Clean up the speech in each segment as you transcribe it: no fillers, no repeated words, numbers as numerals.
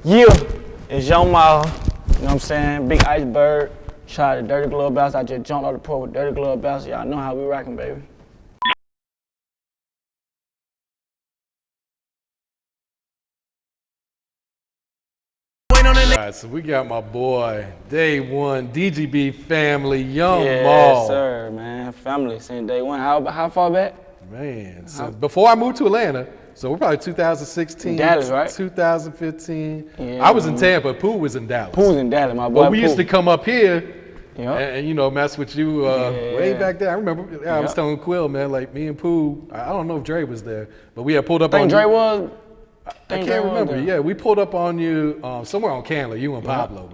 Yeah, it's Young Mile, you know what I'm saying? Big Iceberg. Shout out to Dirty Glove Bounce. I just jumped off the porch with Dirty Glove Bounce. Y'all know how we rockin', baby. Alright, so we got my boy, Day One, DGB family, Young Yes, Maul. sir, man. Family since day one. How far back? Man, since before I moved to Atlanta, so we're probably 2016. Dallas, right? 2015. Yeah, I was in Tampa, Pooh was in Dallas. Pooh's in Dallas, my boy. But we used to come up here Yep. and you know, mess with you way back there. I remember I was telling Quill, man, like me and Pooh, I don't know if Dre was there, but we had pulled up on Dre you. was? I can't remember. Yeah, we pulled up on you somewhere on Candler, you and Pablo.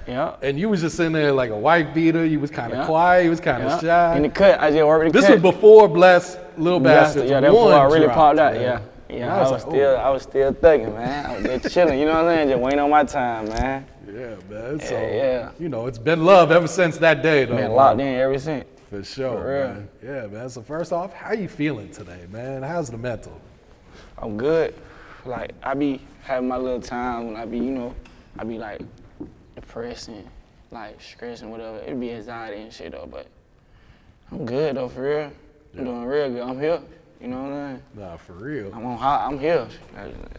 Yeah. And you was just in there like a wife beater. You was kind of quiet. You was kind of shy. In the cut, I just worked in the This cut. was before Bless Lil Bastards. Yeah, that's before I really dropped, popped out. man. Yeah. I was still thugging, man. I was just chilling. You know what I'm saying? Just waiting on my time, man. Yeah, man. So Yeah. you know, it's been love ever since that day, though. Been locked in ever since. For sure, For real. man. Yeah, man. So first off, how you feeling today, man? How's the mental? I'm good. Like, I be having my little times when I be, you know, I be like depressed and like stressing, whatever. It be anxiety and shit though, but I'm good though, for real. I'm doing real good. I'm here. You know what I'm saying? Nah, for real. I'm here.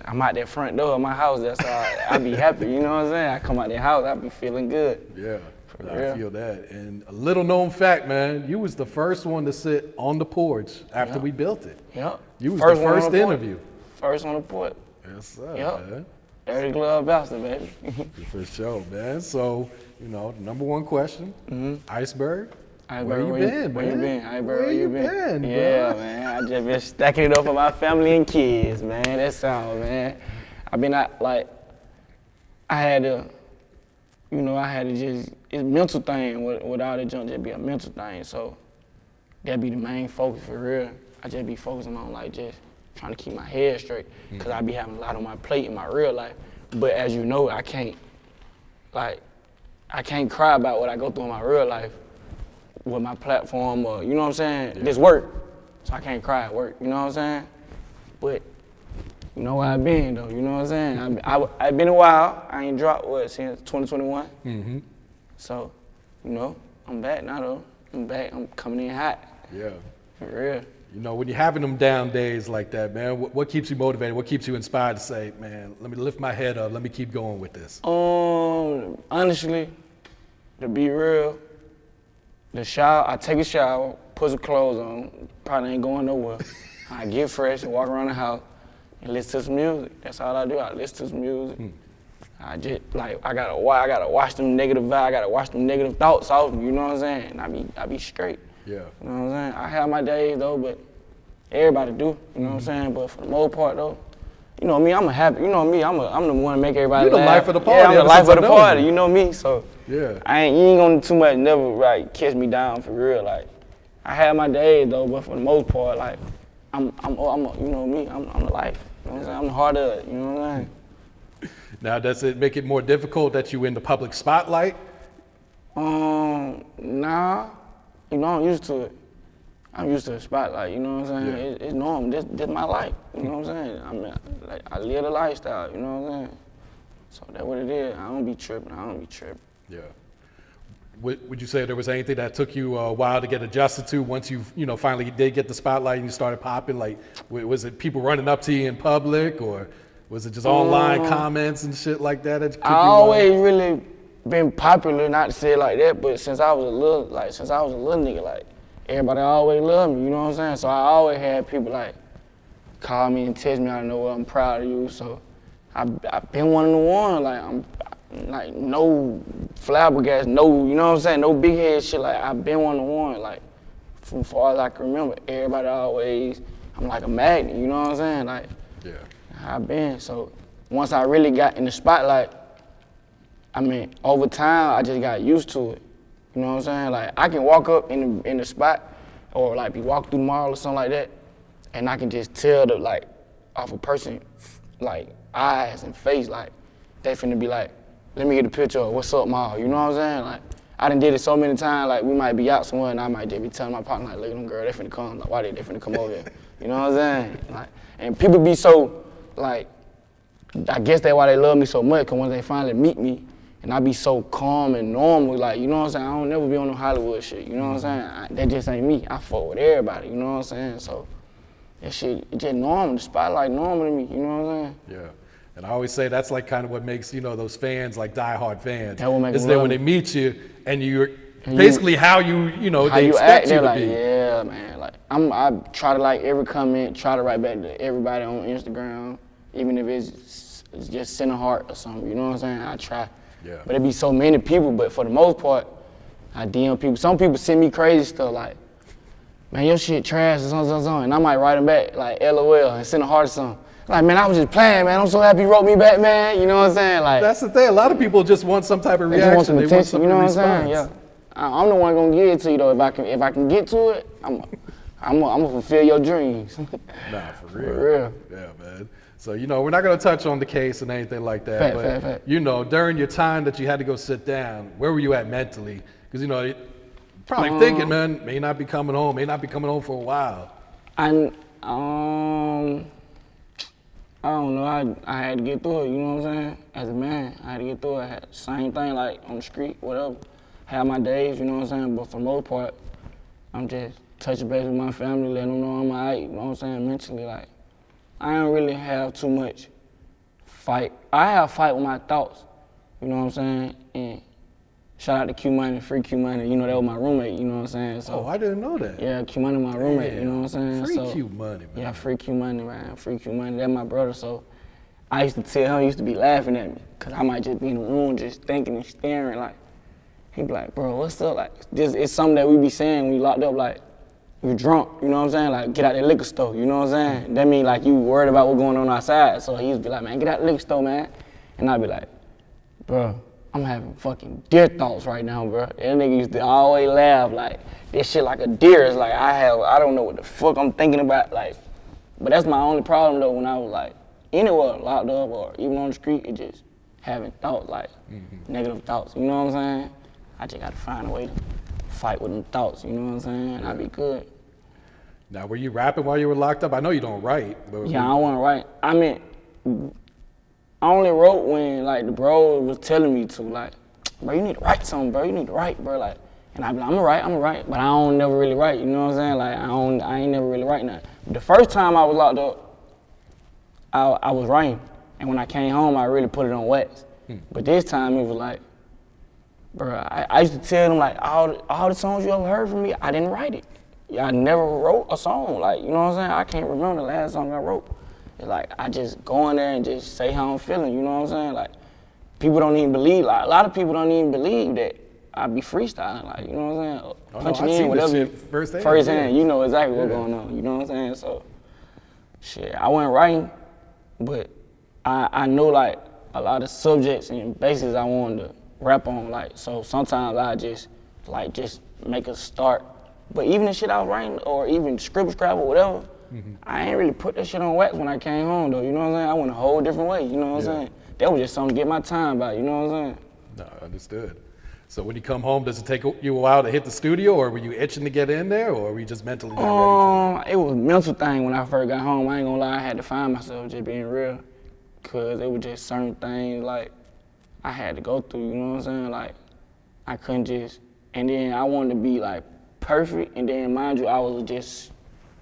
I'm out that front door of my house. That's how I be happy. You know what I'm saying? I come out that house, I be feeling good. Yeah, For I real. feel that. And a little known fact, man, you was the first one to sit on the porch after we built it. Yep. You was First the one on first the porch. interview. First on the port. Yes, sir, Yep. man. Dirty Glove Bastard, baby. For sure, man. So, you know, the number one question, Iceberg. Where you been, Where man? you been? Iceberg, Where you been, bro? Yeah, man. I just been stacking it up for my family and kids, man. That's all, man. I been out, like, I had to just, it's a mental thing with all that junk, just be a mental thing. So that be the main focus for real. I just be focusing on, like, just trying to keep my head straight, because I be having a lot on my plate in my real life. But as you know, I can't cry about what I go through in my real life with my platform, or, you know what I'm saying? Yeah. This work, so I can't cry at work, you know what I'm saying? But you know where I been though, you know what I'm saying? I've been a while, I ain't dropped since 2021. So, you know, I'm back now though. I'm back, I'm coming in hot. Yeah. For real. You know, when you're having them down days like that, man, what keeps you motivated? What keeps you inspired to say, man, let me lift my head up, let me keep going with this? Honestly, to be real, I take a shower, put some clothes on, probably ain't going nowhere. I get fresh and walk around the house and listen to some music. That's all I do. I listen to some music. I just, like, I gotta watch them negative vibes, I gotta watch them negative thoughts off me, you know what I'm saying? And I be straight. Yeah. You know what I'm saying? I have my days though, but everybody do, you know what I'm saying? But for the most part though, you know me, I'm the one to make everybody You the laugh. life of the party Yeah, I'm the ever life since of I the know party, you. you know me, so. Yeah. You ain't gonna too much never like catch me down for real. Like, I have my days though, but for the most part, like, I'm you know me, I'm the life. You know what I'm saying? I'm the heart of it, you know what I'm saying? Now, does it make it more difficult that you in the public spotlight? Nah, you know, I'm used to it. I'm used to the spotlight, you know what I'm saying? Yeah. It's normal, this my life, you know what I'm saying? I mean, like, I live the lifestyle, you know what I'm saying? So that's what it is. I don't be tripping. Yeah. Would you say there was anything that took you a while to get adjusted to once you finally did get the spotlight and you started popping? Like, was it people running up to you in public, or was it just online comments and shit like that? I always really been popular, not to say it like that, but since I was a little nigga, like, everybody always loved me, you know what I'm saying? So I always had people like call me and text me out of nowhere, I'm proud of you. So I've been one of the ones, like, I'm like, no flabbergasted, no, you know what I'm saying, no big head shit. Like, I've been one of the ones, like, from far as I can remember, everybody always, I'm like a magnet, you know what I'm saying? Like, Yeah. I've been. So once I really got in the spotlight, I mean, over time, I just got used to it. You know what I'm saying? Like, I can walk up in the spot, or like be walking through the mall or something like that, and I can just tell off a person, like, eyes and face, like, they finna be like, let me get a picture of what's up, mall. You know what I'm saying? Like, I done did it so many times, like, we might be out somewhere and I might just be telling my partner, like, look at them girl, they finna come. Like, why they finna come over here? You know what I'm saying? Like, and people be so, like, I guess that's why they love me so much, because when they finally meet me, and I be so calm and normal, like, you know what I'm saying? I don't never be on no Hollywood shit, you know what I'm saying? That just ain't me. I fuck with everybody, you know what I'm saying? So that shit, it just normal. The spotlight normal to me, you know what I'm saying? Yeah. And I always say that's like kind of what makes, those fans like diehard fans. That what make is them that love when me. they meet you and you're basically how you, How they you expect act, you they're to like, be. yeah, man. Like I try to like every comment, try to write back to everybody on Instagram, even if it's just send a heart or something. You know what I'm saying? I try. Yeah. But it be so many people. But for the most part, I DM people. Some people send me crazy stuff like, man, your shit trash or something, and I might write them back like LOL and send a heart or something. Like, man, I was just playing, man. I'm so happy you wrote me back, man. You know what I'm saying? Like, That's the thing. A lot of people just want some type of they just want reaction. some They want attention. some You know what I'm response. saying? Yeah. I'm the one gonna give it to you though. If I can get to it, I'm gonna fulfill your dreams. Nah, for real. For real. Yeah, man. So, we're not going to touch on the case and anything like that. Fact. During your time that you had to go sit down, where were you at mentally? Because, you're probably thinking, man, may not be coming home for a while. I don't know. I had to get through it. You know what I'm saying? As a man, I had to get through it. I had the same thing like on the street, whatever. Had my days. You know what I'm saying? But for the most part, I'm just touching base with my family, letting them know I'm alright. You know what I'm saying? Mentally, like I don't really have too much fight. I have fight with my thoughts. You know what I'm saying? And shout out to Q Money, free Q Money. You know that was my roommate. You know what I'm saying? So I didn't know that. yeah, Q Money my roommate. You know what I'm saying? Free Q Money, man. Yeah, free Q Money, man. Free Q Money. That's my brother. So I used to tell him, he used to be laughing at me, cause I might just be in the room just thinking and staring. Like he'd be like, bro, what's up? Like this, it's something that we be saying when we locked up. Like you drunk, you know what I'm saying? Like get out that liquor store, you know what I'm saying? That mean like you worried about what's going on outside. So he used to be like, man, get out the liquor store, man. And I'd be like, bro, I'm having fucking deer thoughts right now, bro. That nigga used to always laugh like this shit like a deer. It's like I don't know what the fuck I'm thinking about. Like, but that's my only problem though when I was like anywhere locked up or even on the street, it just having thoughts like negative thoughts. You know what I'm saying? I just gotta find a way to fight with them thoughts. You know what I'm saying? And I'd be good. Now, were you rapping while you were locked up? I know you don't write. But Yeah, I don't wanna write. I mean, I only wrote when like the bro was telling me to, like, bro, you need to write something, bro. You need to write, bro. Like, and I'd be like, I'm gonna write, but I don't never really write. You know what I'm saying? Like, I ain't never really writing that. The first time I was locked up, I was writing, and when I came home, I really put it on wax. But this time it was like, bro, I used to tell them like all the songs you ever heard from me, I didn't write it. Yeah, I never wrote a song. Like, you know what I'm saying? I can't remember the last song I wrote. It's like I just go in there and just say how I'm feeling. You know what I'm saying? Like people don't even believe. Like a lot of people don't even believe that I be freestyling. Like, you know what I'm saying? Punching in, whatever. Firsthand, you know exactly what's going on. You know what I'm saying? So, shit, I wasn't writing, but I know like a lot of subjects and bases I wanted to rap on. Like, so sometimes I just make a start. But even the shit I was writing, or even scribble, whatever, I ain't really put that shit on wax when I came home though. You know what I'm saying? I went a whole different way. You know what I'm saying? That was just something to get my time back. You know what I'm saying? No, understood. So when you come home, does it take you a while to hit the studio, or were you itching to get in there, or were you just mentally not ready for it? It was a mental thing when I first got home. I ain't gonna lie, I had to find myself, just being real. Cause it was just certain things like I had to go through, you know what I'm saying? Like I couldn't just, and then I wanted to be like perfect, and then mind you, I was just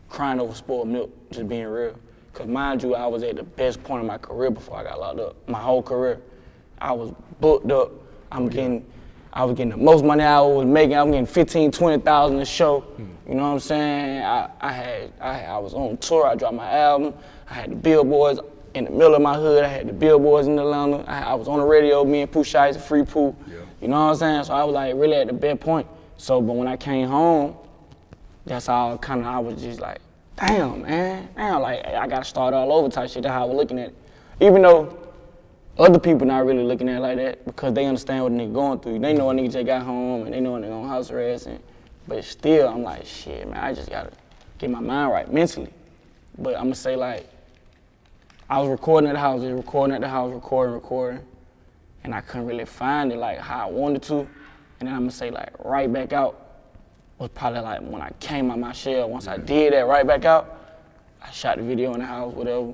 crying over spoiled milk, just being real. Cause mind you, I was at the best point of my career before I got locked up. My whole career, I was booked up. I was getting the most money I was making. I was getting 15, 20,000 a show. You know what I'm saying? I was on tour. I dropped my album. I had the billboards in the middle of my hood. I had the billboards in Atlanta. I was on the radio. Me and Pooh Shiesty, Free Pooh. Yeah. You know what I'm saying? So I was like really at the best point. So, but when I came home, that's how I was just like, damn, man. Damn, like I gotta start all over type shit. That's how I was looking at it. Even though other people not really looking at it like that, because they understand what a nigga going through. They know a nigga just got home and they know a nigga on house arrest. But still, I'm like, shit, man, I just gotta get my mind right mentally. But I'm gonna say like, I was recording at the house, recording, and I couldn't really find it like how I wanted to. And then I'm gonna say like, right back out was probably like when I came out my shell. Once I did that right back out, I shot the video in the house, whatever.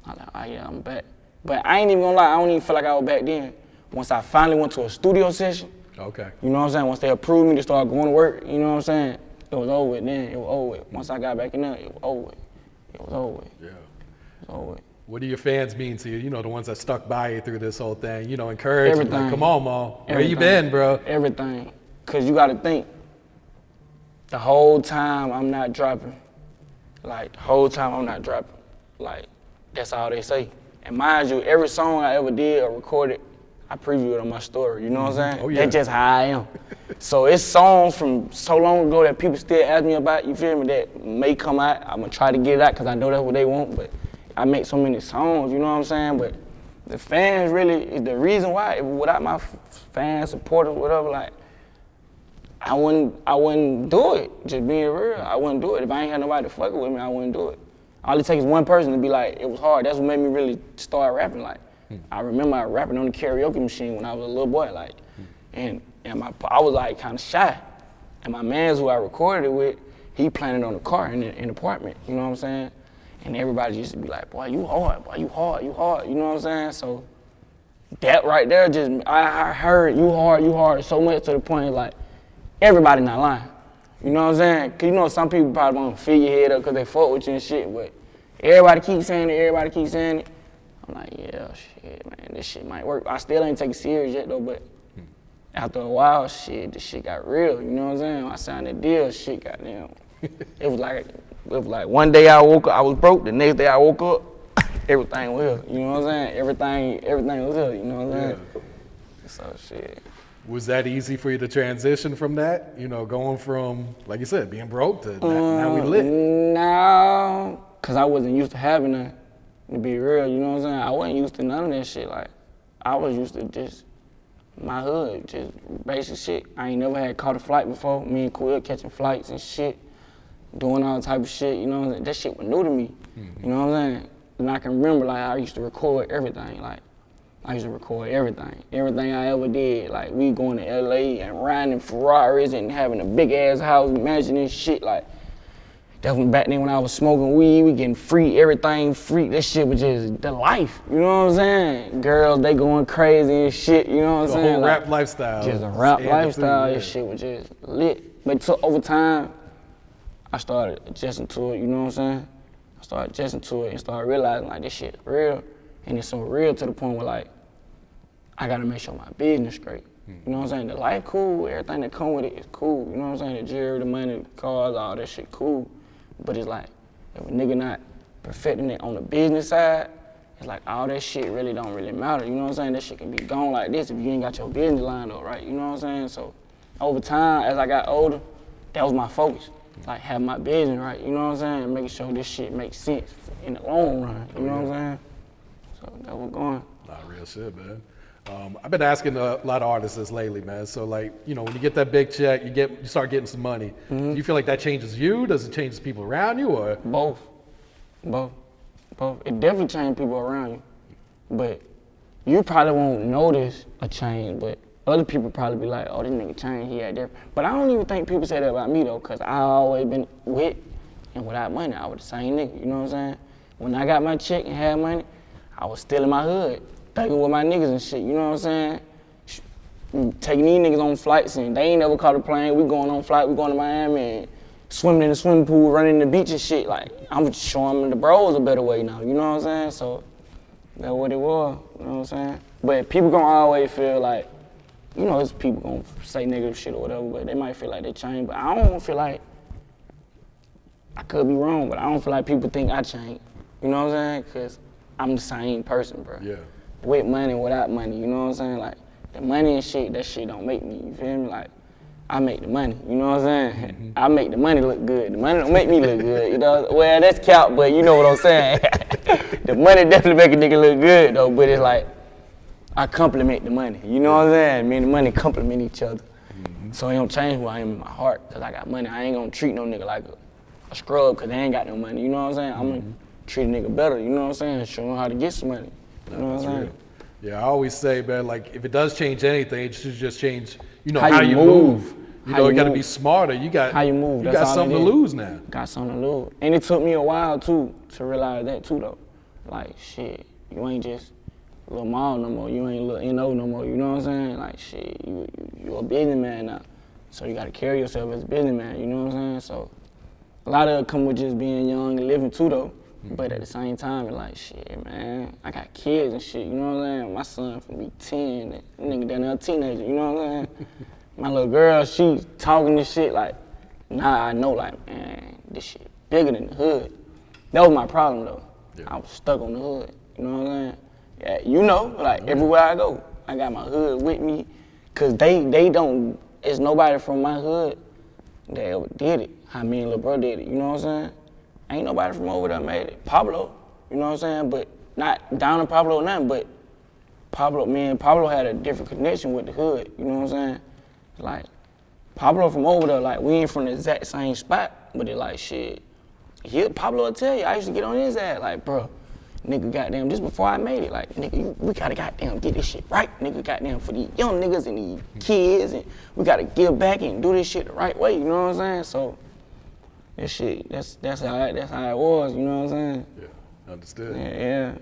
I was like, oh yeah, I'm back. But I ain't even gonna lie, I don't even feel like I was back then. Once I finally went to a studio session, Okay. you know what I'm saying? Once they approved me to start going to work, you know what I'm saying? It was over with then, it was over with. Once I got back in there, it was over with. It was over with. Yeah. It was over with. What do your fans mean to you? You know, the ones that stuck by you through this whole thing, you know, encourage you, Everything. like, come on, Mom. Where Everything. you been, bro? Everything. Cause you gotta think, the whole time I'm not dropping. Like, the whole time I'm not dropping. Like, that's all they say. And mind you, every song I ever did or recorded, I preview it on my story, you know what I'm saying? Oh, yeah. That's just how I am. So it's songs from so long ago that people still ask me about, you feel me, that may come out. I'm gonna try to get it out because I know that's what they want, but I make so many songs, you know what I'm saying? But the fans really is the reason why. Without my fans, supporters, whatever, like, I wouldn't do it, just being real. I wouldn't do it. If I ain't had nobody fucking with me, I wouldn't do it. All it takes is one person to be like, it was hard. That's what made me really start rapping. Like, I remember I rapping on the karaoke machine when I was a little boy, like, and I was like kind of shy. And my mans who I recorded it with, he planted on the car in the apartment, you know what I'm saying? And everybody used to be like, boy, you hard, boy, you hard, you hard, you know what I'm saying? So that right there just, I heard you hard so much to the point like, everybody not lying. You know what I'm saying? Cause you know some people probably want to fill your head up cause they fuck with you and shit, but everybody keep saying it, I'm like, yeah, shit, man, this shit might work. I still ain't take it serious yet though, but after a while, shit, this shit got real, you know what I'm saying? I signed a deal, shit got down. It was like one day I woke up, I was broke, the next day I woke up, everything was here, you know what I'm saying? Everything was here, you know what I'm saying? So shit. Was that easy for you to transition from that? You know, going from, like you said, being broke to now we lit? No, cause I wasn't used to having that, to be real, you know what I'm saying? I wasn't used to none of that shit. Like, I was used to just my hood, just basic shit. I ain't never had caught a flight before. Me and Quill catching flights and shit, doing all type of shit, you know what I'm saying? That shit was new to me, you know what I'm saying? And I can remember, like, I used to record everything, like, I used to record everything I ever did. Like, we going to LA and riding in Ferraris and having a big ass house, imagining shit. Like, that was back then when I was smoking weed, we getting free, everything free. That shit was just the life, you know what I'm saying? Girls, they going crazy and shit, you know what I'm saying? The whole like, rap lifestyle. Just a rap lifestyle, yeah. That shit was just lit. But so over time, I started adjusting to it, you know what I'm saying? I started adjusting to it and started realizing like this shit real. And it's so real to the point where like, I gotta make sure my business straight. You know what I'm saying? The life cool, everything that come with it is cool. You know what I'm saying? The jewelry, the money, the cars, all that shit cool. But it's like, if a nigga not perfecting it on the business side, it's like all that shit really don't really matter. You know what I'm saying? That shit can be gone like this if you ain't got your business lined up right. You know what I'm saying? So over time, as I got older, that was my focus. Like have my business right. You know what I'm saying? And making sure this shit makes sense in the long run. You know what I'm saying? So that was going. Nah, real shit, man. I've been asking a lot of artists this lately, man. So like, you know, when you get that big check, you start getting some money. Do you feel like that changes you? Does it change the people around you, or? Both. It definitely changes people around you. But you probably won't notice a change, but other people probably be like, oh, this nigga changed, he had different. But I don't even think people say that about me though, cause I always been with and without money, I was the same nigga, you know what I'm saying? When I got my check and had money, I was still in my hood. Thugging with my niggas and shit, you know what I'm saying? Taking these niggas on flights and they ain't never caught a plane. We going on flight, we going to Miami and swimming in the swimming pool, running in the beach and shit. Like, I'm showing them the bros a better way now, you know what I'm saying? So, that's what it was, you know what I'm saying? But people gonna always feel like, you know, it's people gonna say negative shit or whatever, but they might feel like they changed. But I don't feel like, I could be wrong, but I don't feel like people think I changed. You know what I'm saying? Cause I'm the same person, bro. Yeah. With money, without money, you know what I'm saying? Like, the money and shit, that shit don't make me, you feel me? Like, I make the money, you know what I'm saying? I make the money look good. The money don't make me look good, you know? Well, that's cap, but you know what I'm saying? The money definitely make a nigga look good, though, but it's like, I compliment the money, you know what I'm saying? Me and the money compliment each other. So it don't change who I am in my heart, because I got money. I ain't gonna treat no nigga like a scrub, because they ain't got no money, you know what I'm saying? I'm gonna treat a nigga better, you know what I'm saying? Show him how to get some money. You know what I'm saying? Yeah, I always say, man, like, if it does change anything, it should just change, you know, How how you you move. move. You know, you gotta be smarter. You got How you move. You That's got all something it to is. lose now. Got something to lose. And it took me a while, too, to realize that, too, though. Like, shit, you ain't just, little mall no more. You ain't little NO no more. You know what I'm saying? Like shit, you a businessman now. So you gotta carry yourself as a businessman. You know what I'm saying? So a lot of it come with just being young and living too though. But at the same time, it's like shit, man. I got kids and shit. You know what I'm saying? My son finna be 10. That nigga down there a teenager. You know what I'm saying? My little girl, she talking this shit like. Now I know, like, man, this shit bigger than the hood. That was my problem, though. Yeah. I was stuck on the hood, you know what I'm saying? Yeah, you know, like, everywhere I go, I got my hood with me, because they don't, it's nobody from my hood that ever did it, how me and Lil Bro did it, you know what I'm saying? Ain't nobody from over there made it. Pablo, you know what I'm saying? But not down on Pablo or nothing, but me and Pablo had a different connection with the hood, you know what I'm saying? Like, Pablo from over there, like, we ain't from the exact same spot, but it like, shit, Pablo will tell you, I used to get on his ass, like, bro, nigga, goddamn, just before I made it, like, nigga, we gotta goddamn get this shit right, nigga, goddamn, for these young niggas and these kids, and we gotta give back and do this shit the right way, you know what I'm saying? So, that shit, that's how it was, you know what I'm saying? Yeah, understood. Yeah.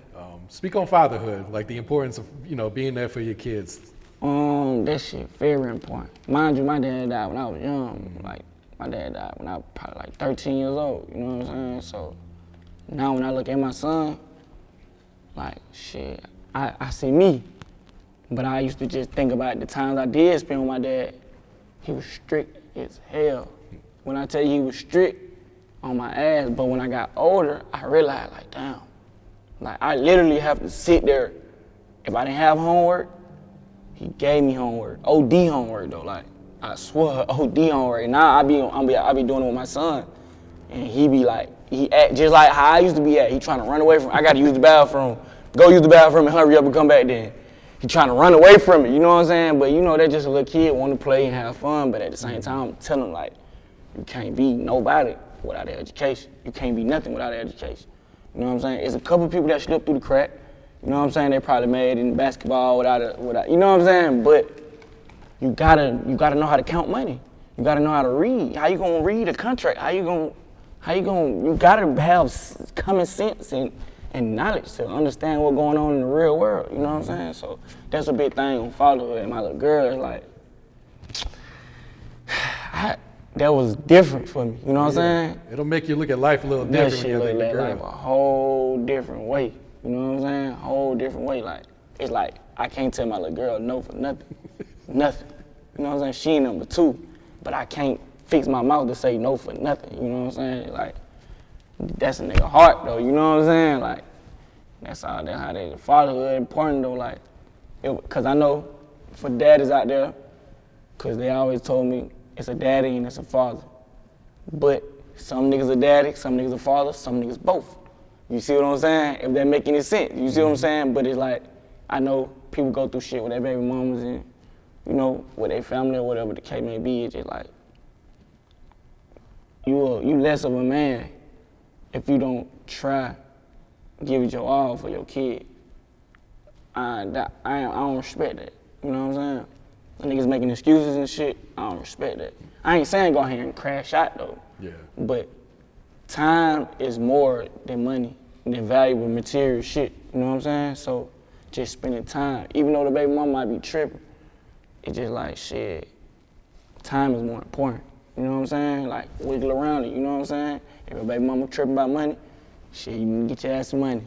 Speak on fatherhood, like the importance of, you know, being there for your kids. That shit very important. Mind you, my dad died when I was young. Like, my dad died when I was probably like 13 years old, you know what I'm saying? So now when I look at my son, like, shit, I see me. But I used to just think about the times I did spend with my dad. He was strict as hell. When I tell you he was strict on my ass, but when I got older, I realized, like, damn. Like, I literally have to sit there. If I didn't have homework, he gave me homework. OD homework though, like, I swear, OD homework. Now I be doing it with my son. And he be like, he act just like how I used to be at. He trying to run away from, I gotta use the bathroom. Go use the bathroom and hurry up and come back then. He trying to run away from it, you know what I'm saying? But you know, that's just a little kid want to play and have fun, but at the same time, I'm telling him, like, you can't be nobody without an education. You can't be nothing without an education. You know what I'm saying? It's a couple people that slip through the crack. You know what I'm saying? They probably made in basketball without, you know what I'm saying? But you gotta know how to count money. You gotta know how to read. How you gonna read a contract? You gotta have common sense and knowledge to understand what's going on in the real world. You know what I'm saying? So that's a big thing on fatherhood. And my little girl is like, that was different for me. You know what I'm saying? It'll make you look at life a little different. That shit look at life a whole different way. You know what I'm saying? Whole different way. Like, it's like, I can't tell my little girl no for nothing. Nothing. You know what I'm saying? She number 2, but I can't fix my mouth to say no for nothing. You know what I'm saying? Like, that's a nigga heart though, you know what I'm saying? Like, that's how they, fatherhood important though, like, cause I know for daddies out there, cause they always told me it's a daddy and it's a father. But some niggas are daddy, some niggas are father, some niggas both. You see what I'm saying? If that make any sense, you see what I'm saying? But it's like, I know people go through shit with their baby mamas and, you know, with their family or whatever the case may be. It's just like, you less of a man if you don't try, give it your all for your kid. I don't respect that. You know what I'm saying? The niggas making excuses and shit, I don't respect that. I ain't saying go ahead and crash out though. Yeah. But time is more than money, than valuable material shit. You know what I'm saying? So just spending time, even though the baby mom might be tripping, it's just like shit. Time is more important. You know what I'm saying? Like wiggle around it. You know what I'm saying? If a baby mama tripping about money, shit, you can get your ass some money.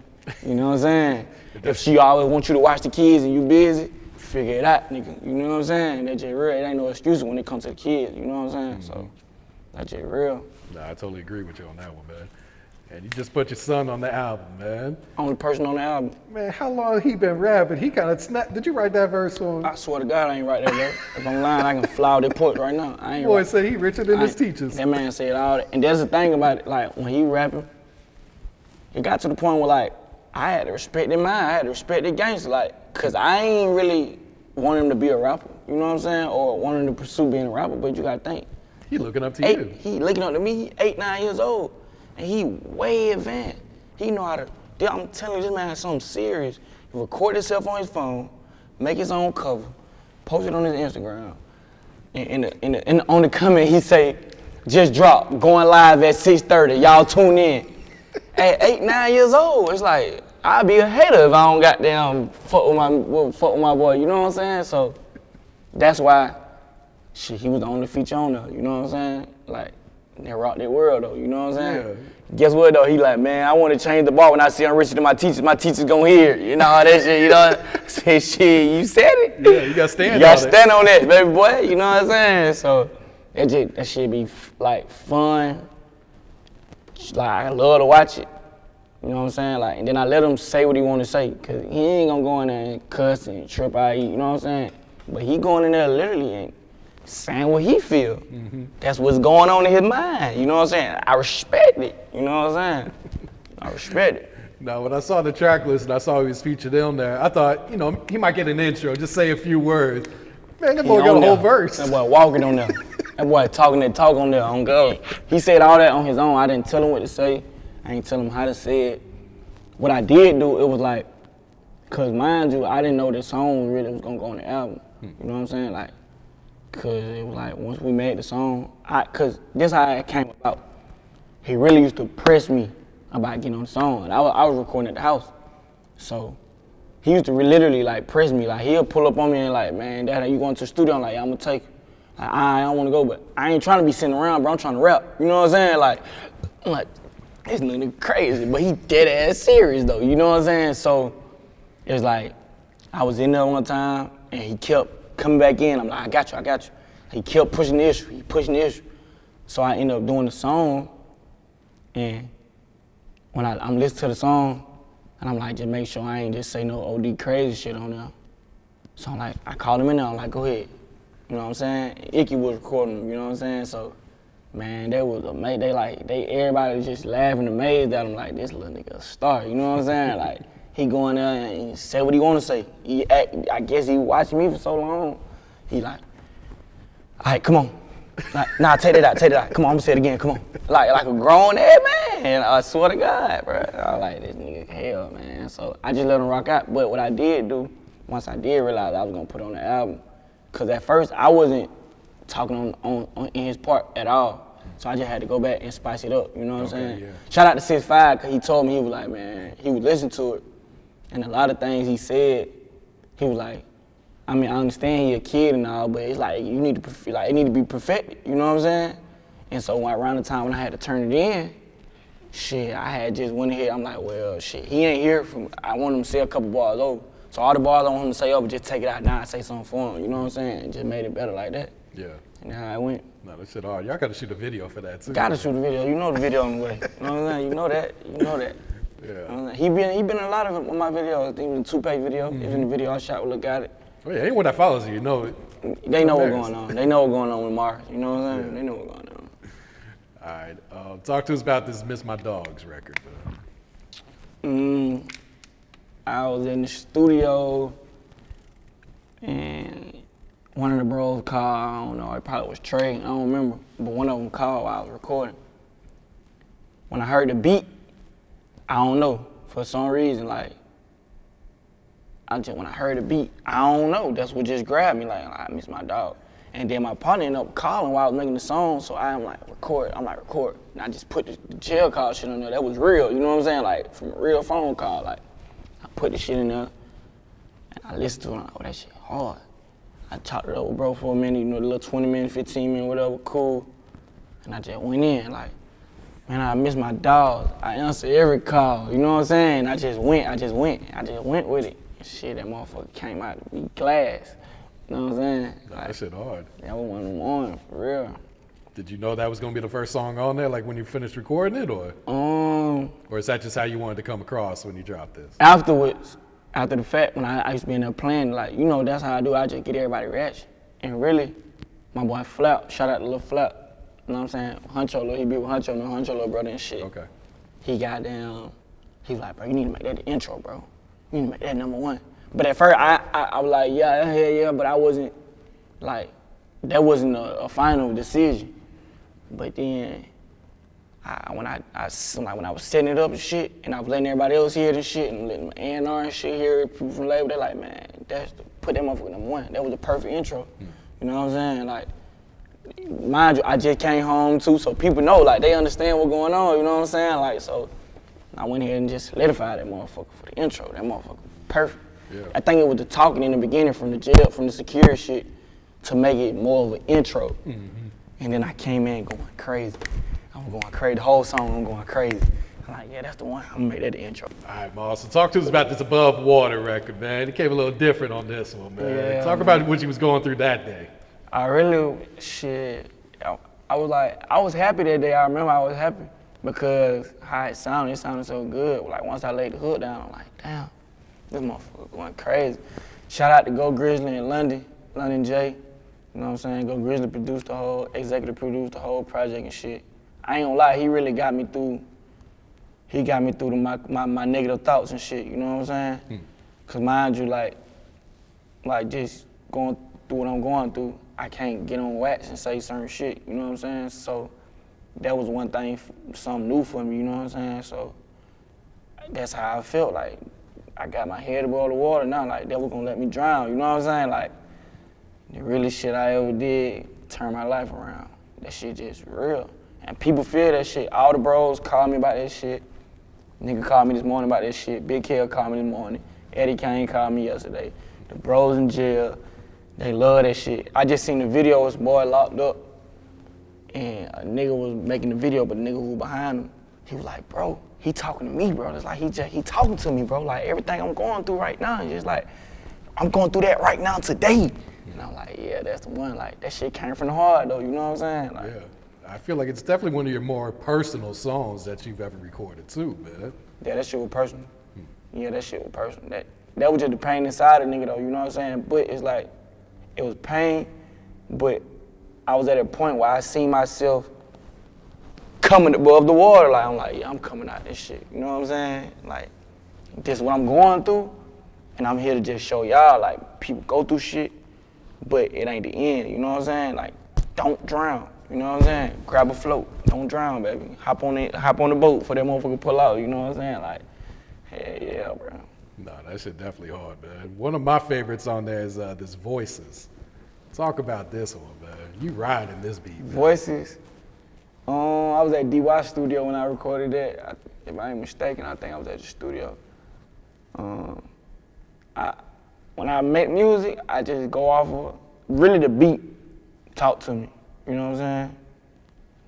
You know what I'm saying? If she always wants you to watch the kids and you busy, figure it out, nigga. You know what I'm saying? That's just real. It ain't no excuse when it comes to the kids. You know what I'm saying? So that's just real. Nah, I totally agree with you on that one, man. And you just put your son on the album, man. Only person on the album. Man, how long he been rapping? He kind of snapped. Did you write that verse for him? I swear to God, I ain't write that verse. If I'm lying, I can fly out that porch right now. I ain't Boy said he richer than his teachers. That man said all that. And there's the thing about it, like when he rapping, it got to the point where like, I had to respect their mind. I had to respect their gangster, like, cause I ain't really want him to be a rapper. You know what I'm saying? Or want him to pursue being a rapper, but you gotta think. He looking up to you. He looking up to me, he 8, 9 years old. And he way advanced. He know how to, I'm telling you, this man has something serious. He record himself on his phone, make his own cover, post it on his Instagram. And on the comment, he say, just drop, going live at 6:30, y'all tune in. At 8, 9 years old, it's like, I'd be a hater if I don't goddamn fuck with my boy, you know what I'm saying? So that's why shit, he was the only feature on there, you know what I'm saying? Like, they rock their world though, you know what I'm saying? Yeah. Guess what though? He like, man, I want to change the bar when I see I'm richer than my teachers gonna hear it. You know all that shit, you know? Say shit, you said it. Yeah, you gotta stand You gotta on it. stand on that, baby boy, you know what I'm saying? So that shit be like fun. Like, I love to watch it. You know what I'm saying? Like, and then I let him say what he want to say, cause he ain't gonna go in there and cuss and trip out, you know what I'm saying? But he going in there literally and saying what he feel. Mm-hmm. That's what's going on in his mind, you know what I'm saying? I respect it, you know what I'm saying? I respect it. Now, when I saw the track list and I saw he was featured on there, I thought, you know, he might get an intro, just say a few words. Man, that boy got a whole verse. That boy walking on there. That boy talking that talk on there, on God. He said all that on his own. I didn't tell him what to say. I ain't tell him how to say it. What I did do, it was like, cause mind you, I didn't know this song really was gonna go on the album. You know what I'm saying? Like, cause it was like, once we made the song, cause this how it came about. He really used to press me about getting on the song. And I was recording at the house. So he used to literally like press me. Like, he'll pull up on me and like, man, Dad, you going to the studio? I'm like, yeah, I'm gonna take you. Like, I don't wanna go, but I ain't trying to be sitting around, bro. I'm trying to rap. You know what I'm saying? Like, I'm like, this nigga crazy, but he dead ass serious though, you know what I'm saying? So it was like, I was in there one time and he kept coming back in. I'm like, I got you. He kept pushing the issue. So I ended up doing the song, and when I'm listening to the song, and I'm like, just make sure I ain't just say no OD crazy shit on there. So I'm like, I called him in there, I'm like, go ahead. You know what I'm saying? Icky was recording him, you know what I'm saying? So, man, they was amazing. Everybody was just laughing, amazed at him, like, this little nigga a star, you know what I'm saying? Like, he go in there and he say what he want to say. I guess he watched me for so long. He like, all right, come on. Like, nah, take that out. Come on, I'm gonna say it again, come on. Like a grown ass man, I swear to God, bro. I was like, this nigga hell, man. So I just let him rock out. But what I did do, once I did realize I was gonna put it on the album, cause at first I wasn't talking on in his part at all. So I just had to go back and spice it up, you know what I'm saying? Yeah. Shout out to 6'5", cause he told me, he was like, man, he would listen to it. And a lot of things he said, he was like, I mean, I understand he a kid and all, but it's like, it need to be perfected, you know what I'm saying? And so around the time when I had to turn it in, shit, I had just went ahead, I'm like, well, shit, he ain't here I want him to say a couple bars over. So all the bars I want him to say over, just take it out now and say something for him, you know what I'm saying? And just made it better like that. Yeah. And how it went. No, that shit hard. Y'all gotta shoot a video for that too. Gotta shoot a video, you know the video on the way. You know what I'm saying? You know that. Yeah. He been in a lot of my videos. I think it was a 2-page video. Even the video I shot with Lil Got It. Oh yeah, anyone that follows you know it. They know what's going on. They know what's going on with Mars. You know what I'm saying? Yeah. They know what's going on. All right, talk to us about this Miss My Dawgs record. I was in the studio and one of the bros called, I don't know, it probably was Trey, I don't remember, but one of them called while I was recording. When I heard the beat, I don't know, for some reason, like, when I heard the beat, I don't know, that's what just grabbed me, like, I miss my dog. And then my partner ended up calling while I was making the song, so I'm like, record. And I just put the jail call shit on there. That was real, you know what I'm saying? Like, from a real phone call, like, I put the shit in there, and I listened to it, like, oh, that shit hard. I talked it over, bro, for a minute, you know, the little 20 minutes, 15 minutes, whatever, cool. And I just went in, like, man, I miss my dog. I answered every call, you know what I'm saying? I just went with it. And shit, that motherfucker came out to be glass. You know what I'm saying? Like, that shit hard. That was one of them on, for real. Did you know that was gonna be the first song on there, like when you finished recording it, or is that just how you wanted to come across when you dropped this? Afterwards, after the fact, when I used to be in there playing, like, you know, that's how I do. I just get everybody reaction. And really, my boy Flap, shout out to Lil Flap. You know what I'm saying? Huncho, he be with Huncho, no Huncho little brother and shit. Okay. He got down. He was like, bro, you need to make that the intro, bro. You need to make that #1. But at first, I was like, yeah, but I wasn't, like, that wasn't a final decision. But then, when I was setting it up and shit, and I was letting everybody else hear it and shit, and letting my A&R and shit hear it from the label, they're like, man, put that motherfucker #1. That was the perfect intro. You know what I'm saying? Like, mind you, I just came home too, so people know, like, they understand what's going on, you know what I'm saying? Like, so I went ahead and just solidified that motherfucker for the intro. That motherfucker perfect. Yeah. I think it was the talking in the beginning from the jail, from the security shit, to make it more of an intro. Mm-hmm. And then I came in going crazy. I'm going crazy. The whole song, I'm going crazy. I'm like, yeah, that's the one. I'm gonna make that the intro. All right, Moss. So talk to us about this Above Water record, man. It came a little different on this one, man. Yeah, talk about what you was going through that day. I really, I was happy that day. I remember I was happy because how it sounded so good. Like once I laid the hook down, I'm like, damn, this motherfucker going crazy. Shout out to Go Grizzly in London J. You know what I'm saying? Go Grizzly executive produced the whole project and shit. I ain't gonna lie, he really got me through. He got me through my negative thoughts and shit, you know what I'm saying? Cause mind you, like just going through what I'm going through, I can't get on wax and say certain shit, you know what I'm saying? So that was one thing, something new for me, you know what I'm saying? So that's how I felt, like I got my head above the water now, like that was gonna let me drown, you know what I'm saying? Like the realest shit I ever did turned my life around. That shit just real. And people feel that shit. All the bros call me about that shit. Nigga called me this morning about that shit. Big Kill called me this morning. Eddie Kane called me yesterday. The bros in jail, they love that shit. I just seen the video of this boy locked up, and a nigga was making the video, but the nigga who was behind him, he was like, bro, he talking to me, bro. It's like he talking to me, bro. Like everything I'm going through right now, it's just like, I'm going through that right now today. And I'm like, yeah, that's the one. Like that shit came from the heart though, you know what I'm saying? Like, yeah. I feel like it's definitely one of your more personal songs that you've ever recorded too, man. Yeah, that shit was personal. Yeah, that shit was personal. That was just the pain inside the nigga though, you know what I'm saying? But it's like, it was pain, but I was at a point where I seen myself coming above the water. Like, I'm like, yeah, I'm coming out this shit, you know what I'm saying? Like, this is what I'm going through, and I'm here to just show y'all, like, people go through shit, but it ain't the end, you know what I'm saying? Like, don't drown. You know what I'm saying? Grab a float. Don't drown, baby. Hop on the boat for that motherfucker pull out. You know what I'm saying? Like, hell yeah, bro. No, that shit definitely hard, man. One of my favorites on there is this Voices. Talk about this one, man. You riding this beat, man. Voices. I was at DY studio when I recorded that. If I ain't mistaken, I think I was at the studio. When I make music, I just go off of really the beat talk to me. You know what I'm saying?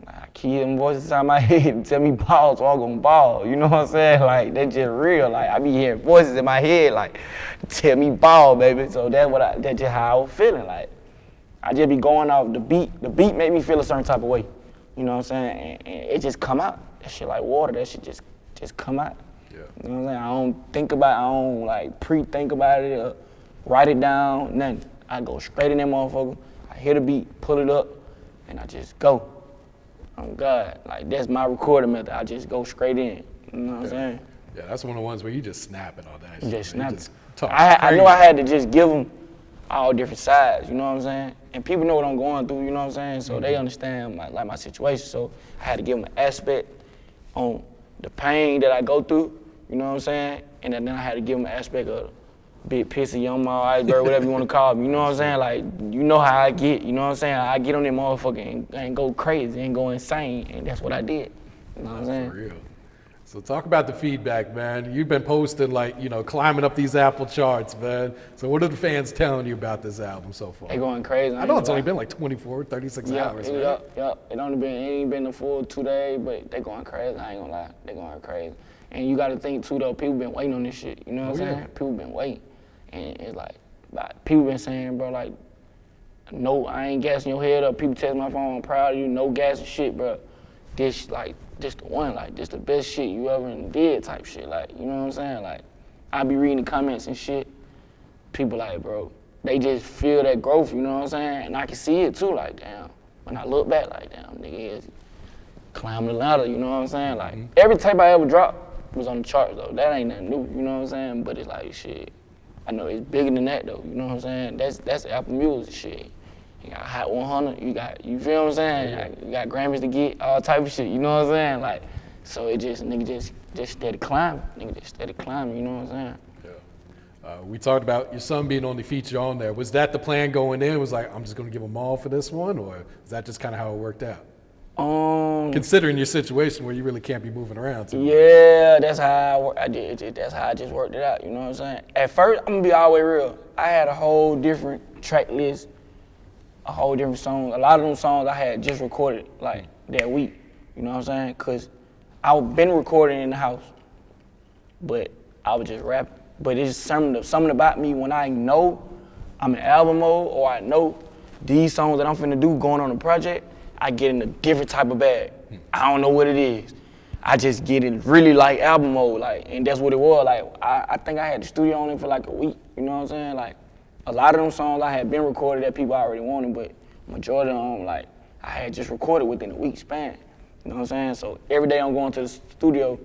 Like, I keep them voices inside my head and tell me ball, so I'm gonna ball. You know what I'm saying? Like, that's just real. Like, I be hearing voices in my head, like, tell me ball, baby. So that's just how I was feeling. Like, I just be going off the beat. The beat made me feel a certain type of way. You know what I'm saying? And it just come out. That shit like water. That shit just come out. Yeah. You know what I'm saying? I don't think about it. I don't, like, pre-think about it or write it down, nothing. I go straight in that motherfucker. I hear the beat, pull it up, and I just go. Oh God, like that's my recording method. I just go straight in. You know what I'm saying? Yeah, that's one of the ones where you just snapping all that shit. Just man. snapping. I know I had to just give them all different sides. You know what I'm saying? And people know what I'm going through. You know what I'm saying? So they understand my situation. So I had to give them an aspect on the pain that I go through. You know what I'm saying? And then I had to give them an aspect of big pissy, young mall, iceberg, whatever you want to call me. You know what I'm saying? Like, you know how I get. You know what I'm saying? I get on that motherfucker and go crazy and go insane, and that's what I did. You know what I'm saying? For real. So talk about the feedback, man. You've been posting, like, you know, climbing up these Apple charts, man. So what are the fans telling you about this album so far? They going crazy. I know it's only been like 24, 36 hours, man. Yep. It ain't been the full 2 days, but they going crazy. I ain't gonna lie. They going crazy. And you gotta think too, though, people been waiting on this shit. You know what I'm saying? People been waiting. And it's like people been saying, bro, like, no, I ain't gassing your head up. People text my phone, I'm proud of you, no gas and shit, bro. This the one, like, this the best shit you ever did type shit, like, you know what I'm saying? Like, I be reading the comments and shit. People like, bro, they just feel that growth, you know what I'm saying? And I can see it too, like, damn. When I look back, like, damn, nigga is climbing the ladder, you know what I'm saying? Like, every tape I ever dropped was on the charts, though. That ain't nothing new, you know what I'm saying? But it's like, shit. I know it's bigger than that though, you know what I'm saying? That's Apple Music shit. You got Hot 100, you feel what I'm saying? You got Grammys to get, all type of shit, you know what I'm saying? Like, so it just, nigga just steady climbing. Nigga just steady climbing, you know what I'm saying? Yeah. We talked about your son being on the feature on there. Was that the plan going in? It was like, I'm just gonna give them all for this one, or is that just kind of how it worked out? Considering your situation where you really can't be moving around too much. Yeah, that's how I work. That's how I just worked it out. You know what I'm saying? At first, I'm gonna be all the way real. I had a whole different track list, a whole different song. A lot of them songs I had just recorded like that week. You know what I'm saying? Cause I've been recording in the house, but I was just rapping. But it's something about me when I know I'm in album mode or I know these songs that I'm finna do going on a project, I get in a different type of bag. I don't know what it is. I just get in really like album mode, like, and that's what it was. Like, I think I had the studio on it for like a week, you know what I'm saying? Like, a lot of them songs I had been recorded that people already wanted, but majority of them, like, I had just recorded within a week span, you know what I'm saying? So every day I'm going to the studio,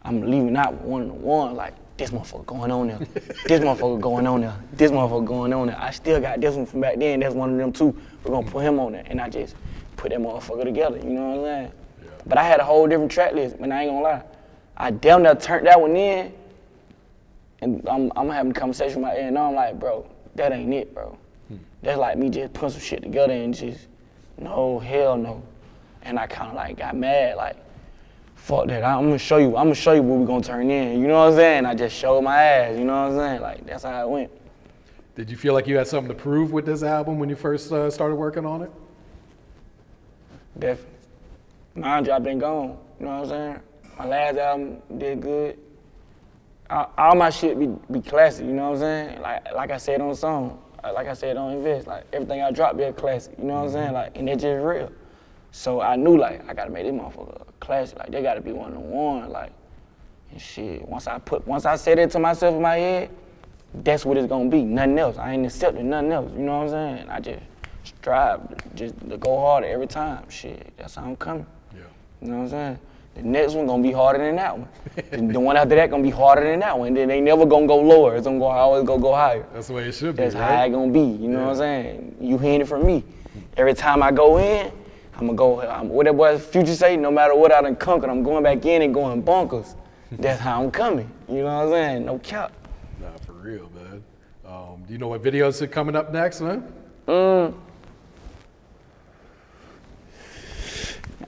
I'm leaving out one on one, like, this motherfucker going on there, this motherfucker going on there, this motherfucker going on there. I still got this one from back then, that's one of them too. We're gonna put him on there, and I just put that motherfucker together, you know what I'm saying? Yeah. But I had a whole different track list, and I ain't gonna lie. I damn near turned that one in, and I'm having a conversation with my A&R, I'm like, bro, that ain't it, bro. That's like me just putting some shit together and just, no, hell no. And I kinda like got mad, like, fuck that, I'm gonna show you what we gonna turn in, you know what I'm saying? I just showed my ass, you know what I'm saying? Like, that's how it went. Did you feel like you had something to prove with this album when you first started working on it? Definitely. Mind you, I've been gone, you know what I'm saying? My last album did good. All my shit be classic, you know what I'm saying? Like I said on the song, like I said on Invest, like everything I drop be a classic, you know what I'm saying? Like, and it's just real. So I knew like I gotta make this motherfucker a classic, like they gotta be one on one, like, and shit. Once I said it to myself in my head, that's what it's gonna be, nothing else. I ain't accepting nothing else, you know what I'm saying? I just strive just to go harder every time, shit, that's how I'm coming. Yeah. You know what I'm saying? The next one gonna be harder than that one. And the one after that gonna be harder than that one. Then they never gonna go lower, it's gonna always go higher. That's the way it should be, That's right? how it gonna be, you know what I'm saying? You hearing it from me. Every time I go in, I'm gonna go, what that boy Future say, no matter what I done conquered, I'm going back in and going bonkers. That's how I'm coming, you know what I'm saying? No cap. Nah, for real, man. Do you know what videos are coming up next, man?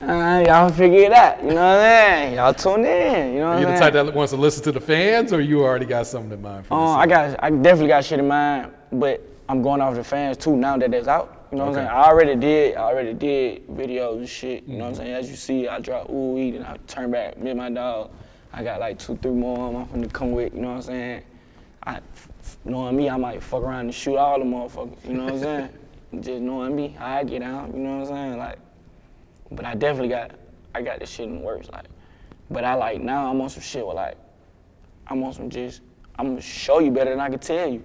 Y'all figure it out, you know what I'm saying? Y'all tune in, you know what I'm saying? Are you the type that wants to listen to the fans, or you already got something in mind for yourself? I definitely got shit in mind, but I'm going off the fans too now that it's out. You know what I'm saying? I already did videos and shit, you know what I'm saying? As you see, I dropped Ooh Eat and I turn back, me and my dog. I got like 2, 3 more I'm finna come with, you know what I'm saying? Knowing me, I might fuck around and shoot all the motherfuckers, you know what I'm saying? Just knowing me, how I get out, you know what I'm saying? Like, but I definitely got this shit in the works, like. But I like, now I'm on some shit where like, I'm gonna show you better than I can tell you.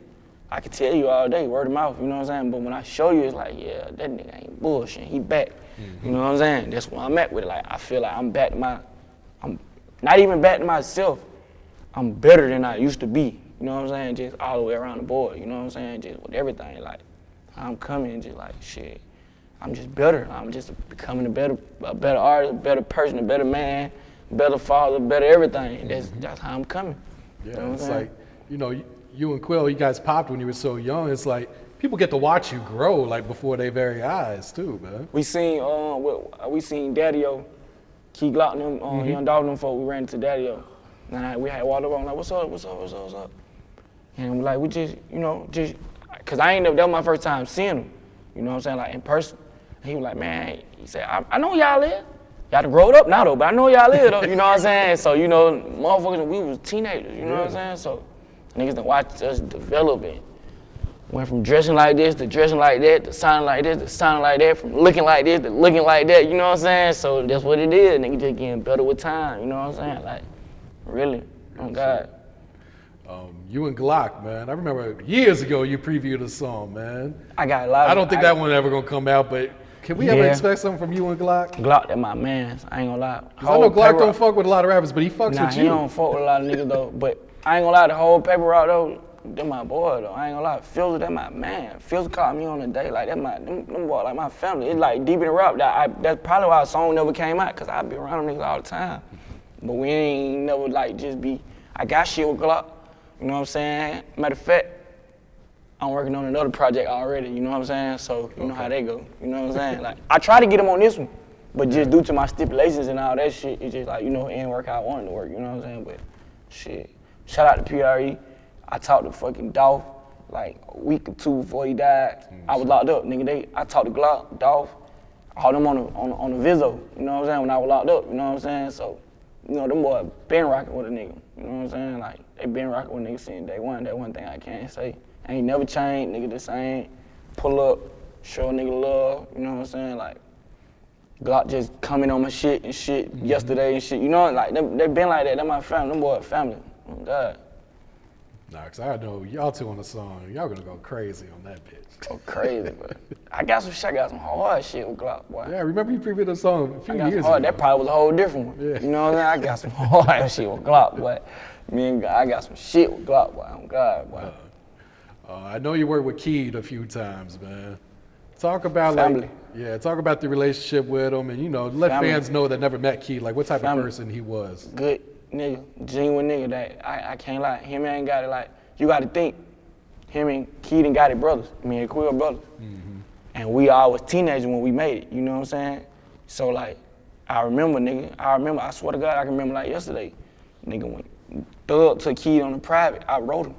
I can tell you all day, word of mouth, you know what I'm saying? But when I show you, it's like, yeah, that nigga ain't bullshit, he back. You know what I'm saying? That's where I'm at with it. Like, I feel like I'm not even back to myself. I'm better than I used to be. You know what I'm saying? Just all the way around the board, you know what I'm saying? Just with everything, like, I'm coming just like, shit, I'm just better. I'm just becoming a better artist, a better person, a better man, better father, better everything. That's how I'm coming. Yeah, you know it's like, you know, you and Quill, you guys popped when you were so young. It's like, people get to watch you grow, like, before their very eyes, too, man. We seen Daddy-O, Key Glock, them, Young Dog, them folk, we ran into Daddy-O. And we had walked up, I'm like, what's up? And like, we just, you know, cause that was my first time seeing him, you know what I'm saying, like in person. And he was like, man, he said, I know y'all live. Y'all done growed up now though, but I know y'all live though, you know what I'm saying? So, you know, motherfuckers, we was teenagers, you know what I'm saying? So, niggas done watched us develop it. Went from dressing like this to dressing like that, to sounding like this to sounding like that, from looking like this to looking like that, you know what I'm saying? So that's what it is, nigga just getting better with time, you know what I'm saying? Like, really, oh God. You and Glock, man. I remember years ago you previewed a song, man. I got a lot of I don't think that one ever gonna come out, but can we ever expect something from you and Glock? Glock, that my man. I ain't gonna lie. I know Glock don't fuck with a lot of rappers, but he fucks with you. He don't fuck with a lot of niggas though. But I ain't gonna lie, the whole paper route though, them my boy though. I ain't gonna lie. Phil's that my man. Phil's called me on a day like that. Them boy like my family. It's like deep in the rap. That's probably why a song never came out, cause I be around them niggas all the time. But we ain't never like just be. I got shit with Glock. You know what I'm saying? Matter of fact, I'm working on another project already, you know what I'm saying? So, you know how they go, you know what I'm saying? Like, I tried to get him on this one, But just due to my stipulations and all that shit, it's just like, you know, it didn't work how I wanted to work, you know what I'm saying? But shit, shout out to PRE. I talked to fucking Dolph like a week or two before he died. I was locked up, nigga. I talked to Glock, Dolph, all them on the Vizzo, you know what I'm saying, when I was locked up, you know what I'm saying? So, you know, them boys been rocking with a nigga, you know what I'm saying? Like, they been rocking with niggas since day one. That one thing I can't say. Ain't never changed, nigga the same. Pull up, show a nigga love, you know what I'm saying? Like, Glock just coming on my shit and shit yesterday and shit, you know, like, they been like that. They're my family, them boys family, oh God. Nah, cause I know y'all two on the song, y'all gonna go crazy on that bitch. Go crazy, but I got some hard shit with Glock, boy. Yeah, I remember you previewed the song a few years ago. That probably was a whole different one. Yeah. You know what I'm saying? I got some hard shit with Glock, boy. I got some shit with Glock, boy. Oh God, boy. I know you worked with Keed a few times, man. Talk about family. Talk about the relationship with him, and you know, let Family. fans know that never met Keed, like what type Family. of person he was. Good nigga, genuine nigga. That I can't lie. Him ain't got it. Like, you got to think, him and Keed and got it brothers. Me and Quill brothers. And we all was teenagers when we made it. You know what I'm saying? So like, I remember, nigga. I swear to God, I can remember like yesterday. Nigga, when Thug took Keed on the private, I wrote him.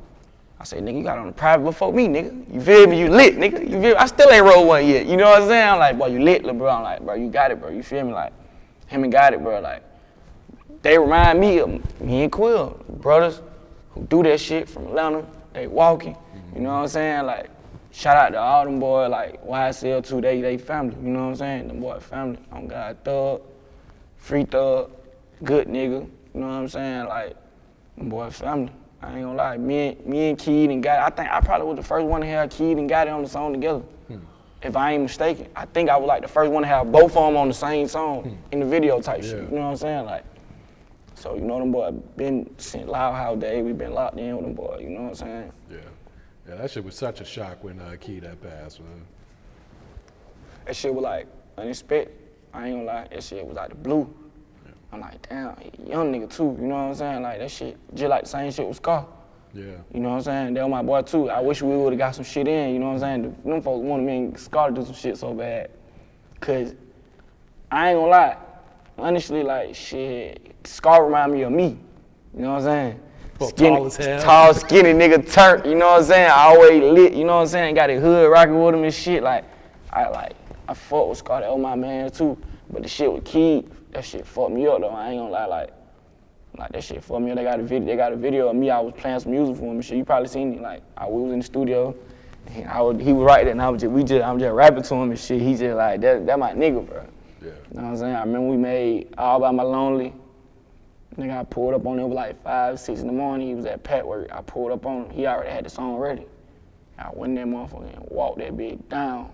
I said, nigga, you got on the private before me, nigga. You feel me? You lit, nigga. You feel me? I still ain't rolled one yet. You know what I'm saying? I'm like, boy, you lit, little bro. I'm like, bro, you got it, bro. You feel me? Like, him and got it, bro. Like, they remind me of me and Quill, brothers who do that shit from Atlanta. They walking. You know what I'm saying? Like, shout out to all them boys, like YSL too. They family. You know what I'm saying? Them boys family. On God, Thug, Free Thug, good nigga. You know what I'm saying? Like, them boys family. I ain't gonna lie, me and Keed and Got It, I think I probably was the first one to have Keed and Got It on the song together. If I ain't mistaken. I think I was like the first one to have both of them on the same song in the video type shit. You know what I'm saying? Like, so you know them boys been since Loud House Day, we been locked in with them boys, you know what I'm saying? Yeah, that shit was such a shock when Keed had passed, man. That shit was like unexpected. I ain't gonna lie, that shit was like the blue. I'm like, damn, he a young nigga too, you know what I'm saying? Like, that shit, just like the same shit with Scar. Yeah. You know what I'm saying? They were my boy too. I wish we would've got some shit in, you know what I'm saying? Them folks wanted me and Scar to do some shit so bad. Cause I ain't gonna lie, honestly, like, shit, Scar remind me of me, you know what I'm saying? Well, tall as hell. Tall, skinny nigga turnt, you know what I'm saying? Always lit, you know what I'm saying? Got his hood rocking with him and shit. Like, I fuck with Scar, that was my man too. But the shit with Keed, that shit fucked me up though. I ain't gonna lie, like that shit fucked me up. They got a video of me. I was playing some music for him and shit. You probably seen it. Like, we was in the studio. And he was right there, and I'm just rapping to him and shit. He just like that my nigga, bro. Yeah. You know what I'm saying? I remember we made All By My Lonely. Nigga, I pulled up on him like 5, 6 in the morning. He was at Pat work. I pulled up on him. He already had the song ready. I went in that motherfucker and walked that bitch down.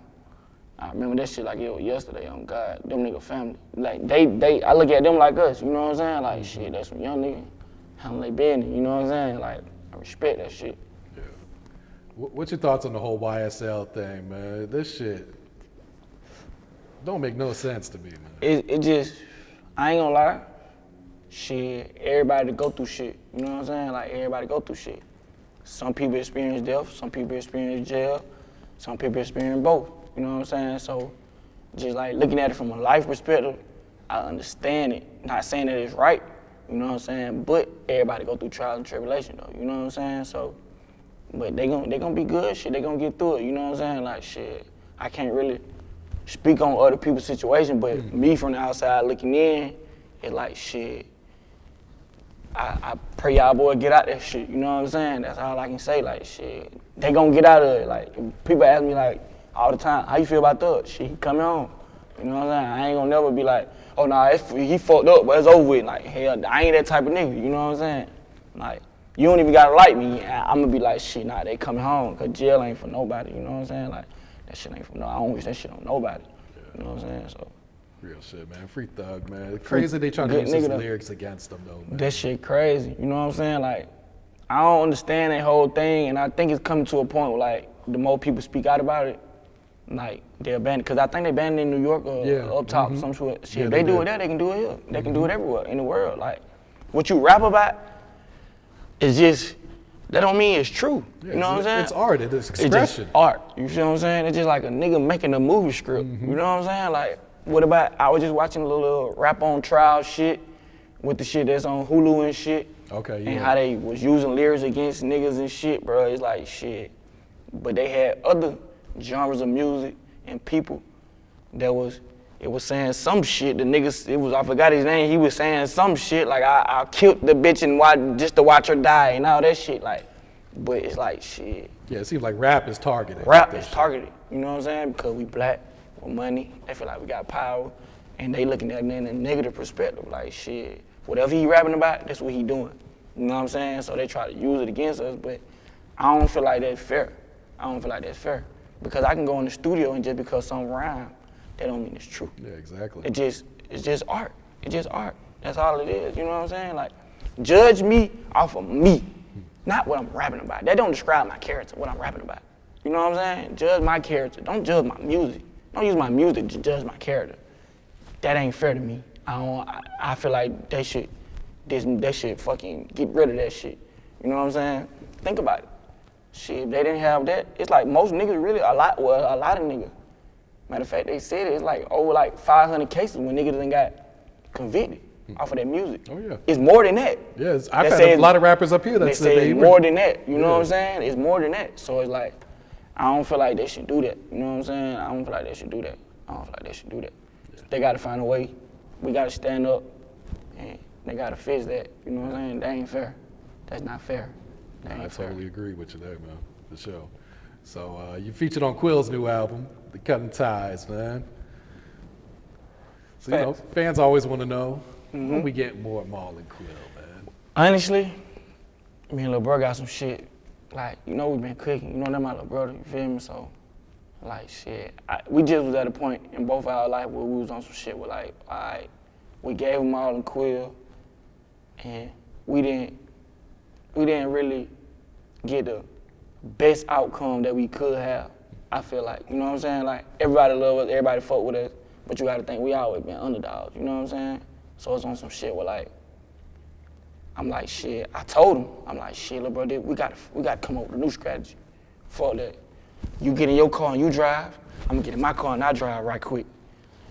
I remember that shit like it was yesterday. On God, them nigga family. Like I look at them like us. You know what I'm saying? Like, shit, that's some young nigga. How they business. You know what I'm saying? Like, I respect that shit. Yeah. What's your thoughts on the whole YSL thing, man? This shit don't make no sense to me, man. It just, I ain't gonna lie. Shit, everybody go through shit. You know what I'm saying? Like, everybody go through shit. Some people experience death. Some people experience jail. Some people experience both. You know what I'm saying? So, just like looking at it from a life perspective, I understand it. Not saying that it's right, you know what I'm saying? But everybody go through trials and tribulation though, you know what I'm saying? So, but they gonna be good, shit, they gonna get through it, you know what I'm saying? Like, shit, I can't really speak on other people's situation, but me from the outside looking in, it's like, shit, I pray y'all boy get out that shit, you know what I'm saying? That's all I can say, like, shit, they gonna get out of it. Like, people ask me like, all the time, how you feel about Thug? Shit, he coming home. You know what I'm saying? I ain't gonna never be like, oh nah, he fucked up, but it's over with. Like, hell, I ain't that type of nigga, you know what I'm saying? Like, you don't even gotta like me. I'm gonna be like, shit, nah, they coming home, cause jail ain't for nobody, you know what I'm saying? Like, that shit ain't for I don't wish that shit on nobody. You know what I'm saying? So. Real shit, man. Free Thug, man. Crazy they trying to use his lyrics against them though, man. That shit crazy, you know what I'm saying? Like, I don't understand that whole thing, and I think it's coming to a point where, like, the more people speak out about it, like, they're banned, because I think they banned it in New York or up top, some shit. Shit, they do it there, they can do it here. They can do it everywhere in the world. Like, what you rap about is just, that don't mean it's true. Yeah, you know what I'm saying? It's art, it's expression. It's just art. You feel what I'm saying? It's just like a nigga making a movie script. You know what I'm saying? Like, what about, I was just watching a little rap on trial shit with the shit that's on Hulu and shit. Okay, yeah. And how they was using lyrics against niggas and shit, bro. It's like shit. But they had other genres of music and people that was, it was saying some shit. The niggas, I forgot his name, he was saying some shit like I killed the bitch and just to watch her die and all that shit. Like, but it's like shit. Yeah, it seems like rap is targeted. Rap is targeted, you know what I'm saying? Because we black, with money, they feel like we got power, and they looking at it in a negative perspective, like shit. Whatever he rapping about, that's what he doing. You know what I'm saying? So they try to use it against us, but I don't feel like that's fair. Because I can go in the studio and just because something rhyme, that don't mean it's true. Yeah, exactly. It's just art. It's just art. That's all it is. You know what I'm saying? Like, judge me off of me, not what I'm rapping about. That don't describe my character, what I'm rapping about. You know what I'm saying? Judge my character. Don't judge my music. Don't use my music to judge my character. That ain't fair to me. I feel like they should fucking get rid of that shit. You know what I'm saying? Think about it. Shit, if they didn't have that, it's like most niggas really, a lot of niggas. Matter of fact, they said it's like over like 500 cases when niggas done got convicted off of that music. Oh yeah. It's more than that. Yes, I've had a lot of rappers up here that said it's more than that. You know what I'm saying? It's more than that. So it's like, I don't feel like they should do that. You know what I'm saying? I don't feel like they should do that. Yeah. They gotta find a way. We gotta stand up and they gotta fix that. You know what I'm saying? That ain't fair. That's not fair. I totally agree with you there, man, for sure. So you featured on Quill's new album, The Cutting Ties, man. So, you know, fans always want to know, when we get more Maul and Quill, man. Honestly, me and Lil Bro got some shit. Like, you know we been cooking. You know that my little brother, you feel me? So, like, shit. We just was at a point in both our life where we was on some shit with like, all right, we gave him Maul and Quill, and we didn't really get the best outcome that we could have, I feel like. You know what I'm saying? Like, everybody love us, everybody fuck with us, but you gotta think we always been underdogs, you know what I'm saying? So it's on some shit where like, I'm like, shit, I told him, I'm like, shit, little bro, we gotta come up with a new strategy. Fuck that. You get in your car and you drive, I'm gonna get in my car and I drive right quick.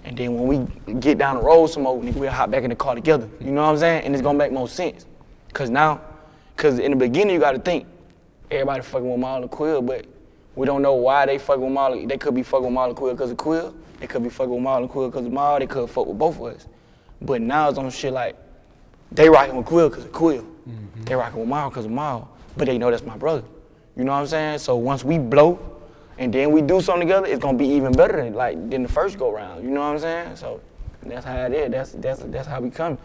And then when we get down the road some more, nigga, we'll hop back in the car together. You know what I'm saying? And it's gonna make more sense. Cause in the beginning you gotta think, everybody fucking with Maul and Quill, but we don't know why they fucking with Maul. They could be fucking with Maul and Quill because of Quill. They could be fucking with Maul and Quill because of Maul. They could fuck with both of us. But now it's on shit like, they rocking with Quill because of Quill. Mm-hmm. They rocking with Maul because of Maul. But they know that's my brother. You know what I'm saying? So once we blow and then we do something together, it's gonna be even better than the first go round. You know what I'm saying? So that's how it is. That's how we come.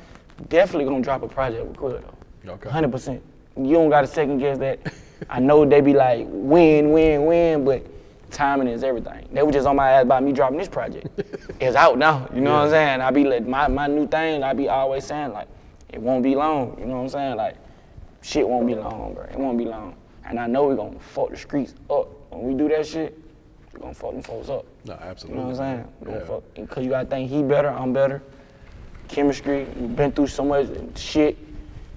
Definitely gonna drop a project with Quill though. Okay. 100%. You don't gotta second guess that. I know they be like, win, but timing is everything. They were just on my ass about me dropping this project. It's out now, you know what I'm saying? I be like, my new thing, I be always saying like, it won't be long, you know what I'm saying? Like, shit won't be long, bro, it won't be long. And I know we gonna fuck the streets up. When we do that shit, we gonna fuck them folks up. No, absolutely. You know what I'm saying? We gonna fuck, because you gotta think he better, I'm better. Chemistry, we've been through so much shit.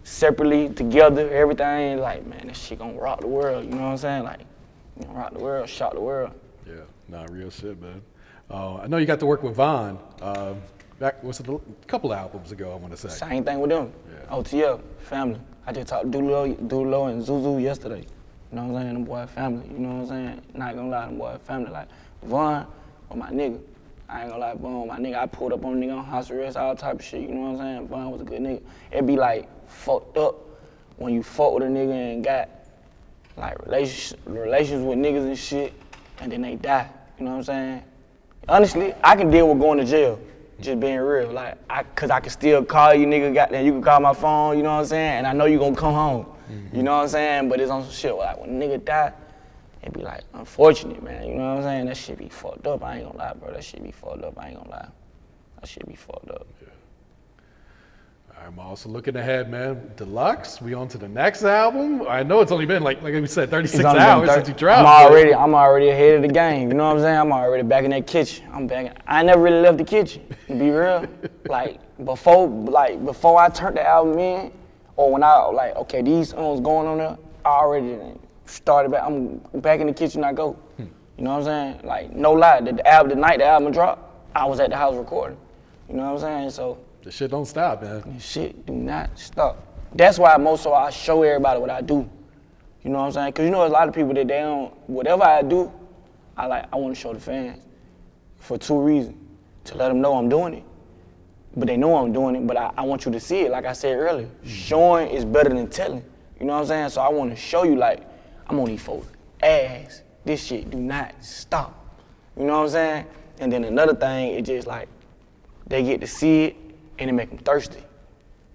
Separately, together, everything, like, man, this shit gonna rock the world, you know what I'm saying? Like, rock the world, shock the world. Yeah, nah, real shit, man. I know you got to work with Von, back, a couple albums ago, I wanna say. Same thing with them, OTL, family. I just talked to Dulo and Zuzu yesterday, you know what I'm saying? Them boy family, you know what I'm saying? Not gonna lie, them boy family, like, Von was my nigga. I ain't gonna lie, Von, my nigga, I pulled up on a nigga on house arrest, all type of shit, you know what I'm saying? Von was a good nigga. It be like fucked up when you fuck with a nigga and got like relations with niggas and shit, and then they die, you know what I'm saying? Honestly, I can deal with going to jail, just being real, like, cause I can still call you nigga, goddamn, you can call my phone, you know what I'm saying? And I know you gonna come home, you know what I'm saying? But it's on some shit where like when a nigga die, it be like, unfortunate, man, you know what I'm saying? That shit be fucked up, I ain't gonna lie, bro, that shit be fucked up, I ain't gonna lie. That shit be fucked up. Yeah. I'm also looking ahead, man. Deluxe, we on to the next album. I know it's only been like we said, 36 hours since you dropped. I'm already ahead of the game, you know what I'm saying? I'm already back in that kitchen. I never really left the kitchen, to be real. Like, before I turned the album in, or when I, like, okay, these songs going on there, I already started back. I'm back in the kitchen, I go. You know what I'm saying? Like, no lie, the night the album dropped, I was at the house recording. You know what I'm saying? So The shit don't stop, man. shit do not stop. That's why most of I show everybody what I do. You know what I'm saying? Cause you know there's a lot of people that they don't, whatever I do, I want to show the fans for 2 reasons. To let them know I'm doing it, but they know I'm doing it, but I want you to see it, like I said earlier. Showing is better than telling. You know what I'm saying? So I want to show you, like, I'm on these folks' ass. This shit do not stop. You know what I'm saying? And then another thing, it just like, they get to see it, and it make them thirsty.